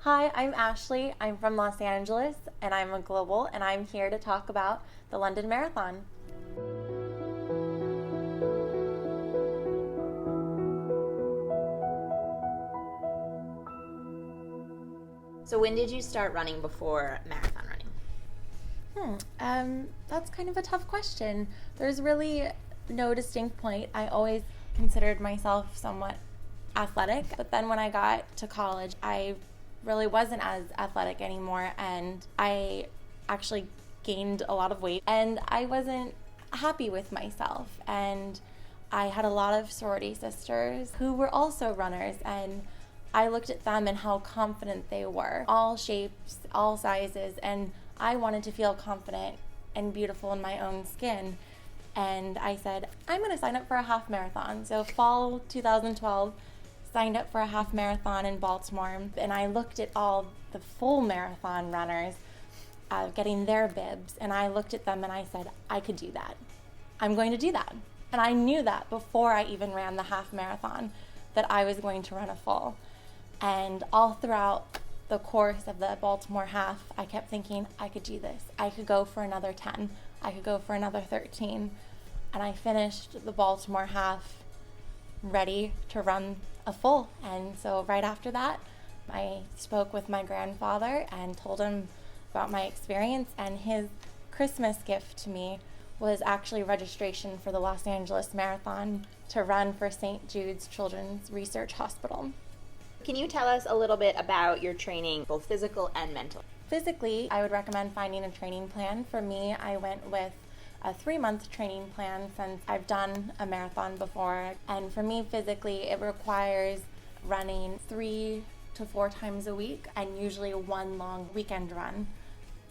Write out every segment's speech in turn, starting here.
Hi, I'm Ashley. I'm from Los Angeles and I'm a global, and I'm here to talk about the London Marathon. So when did you start running before marathon running? That's kind of a tough question. There's really no distinct point. I always considered myself somewhat athletic, but then when I got to college, I really wasn't as athletic anymore, and I actually gained a lot of weight, and I wasn't happy with myself. And I had a lot of sorority sisters who were also runners, and I looked at them and how confident they were, all shapes, all sizes, and I wanted to feel confident and beautiful in my own skin. And I said, I'm going to sign up for a half marathon. So fall 2012, signed up for a half marathon in Baltimore, and I looked at all the full marathon runners getting their bibs, and I looked at them and I said, I could do that. I'm going to do that. And I knew that before I even ran the half marathon, that I was going to run a full. And all throughout the course of the Baltimore half, I kept thinking, I could do this. I could go for another 10. I could go for another 13. And I finished the Baltimore half ready to run a full. And so right after that, I spoke with my grandfather and told him about my experience, and his Christmas gift to me was actually registration for the Los Angeles Marathon to run for St. Jude's Children's Research Hospital. Can you tell us a little bit about your training, both physical and mental? Physically, I would recommend finding a training plan. For me, I went with a 3-month training plan since I've done a marathon before. And for me, physically, it requires running 3 to 4 times a week and usually one long weekend run.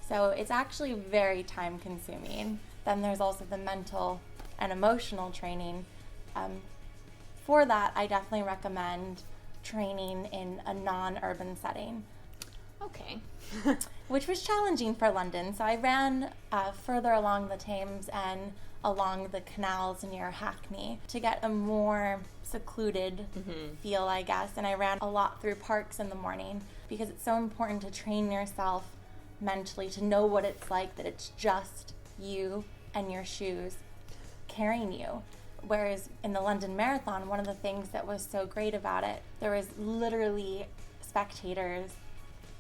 So it's actually very time consuming. Then there's also the mental and emotional training. For that, I definitely recommend training in a non-urban setting. Okay. Which was challenging for London. So I ran further along the Thames and along the canals near Hackney to get a more secluded feel, I guess. And I ran a lot through parks in the morning because it's so important to train yourself mentally to know what it's like, that it's just you and your shoes carrying you. Whereas in the London Marathon, one of the things that was so great about it, there was literally spectators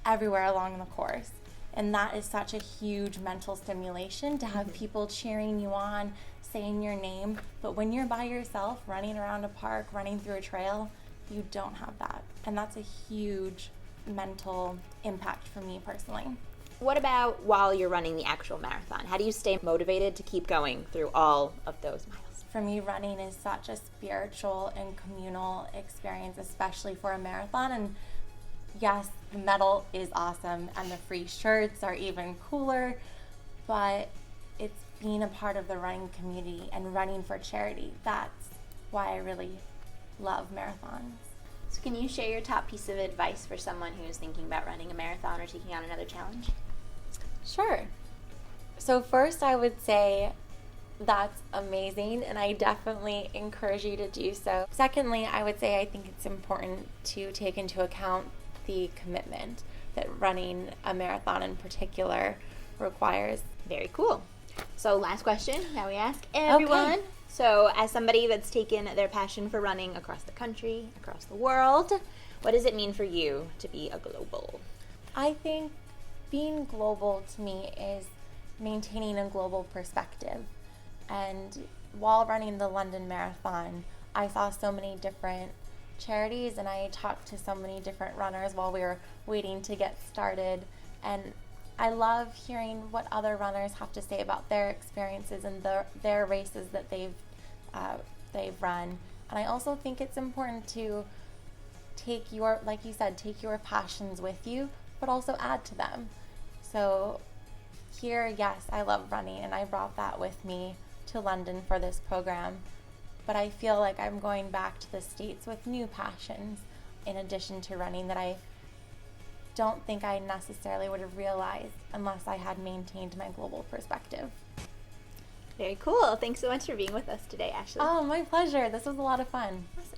everywhere along the course. And that is such a huge mental stimulation to have people cheering you on, saying your name. But when you're by yourself, running around a park, running through a trail, you don't have that. And that's a huge mental impact for me personally. What about while you're running the actual marathon? How do you stay motivated to keep going through all of those miles? For me, running is such a spiritual and communal experience, especially for a marathon. And yes, the medal is awesome and the free shirts are even cooler, but it's being a part of the running community and running for charity. That's why I really love marathons. So can you share your top piece of advice for someone who is thinking about running a marathon or taking on another challenge? Sure. So first, I would say that's amazing, and I definitely encourage you to do so. Secondly, I would say I think it's important to take into account the commitment that running a marathon in particular requires. Very cool. So last question, now we ask everyone. Okay. So as somebody that's taken their passion for running across the country, across the world, what does it mean for you to be a global? I think being global to me is maintaining a global perspective. And while running the London Marathon, I saw so many different charities, and I talked to so many different runners while we were waiting to get started. And I love hearing what other runners have to say about their experiences and their races that they've run. And I also think it's important to take your, like you said, take your passions with you, but also add to them. So here, yes, I love running, and I brought that with me to London for this program. But I feel like I'm going back to the States with new passions in addition to running that I don't think I necessarily would have realized unless I had maintained my global perspective. Very cool. Thanks so much for being with us today, Ashley. Oh, my pleasure. This was a lot of fun. Awesome.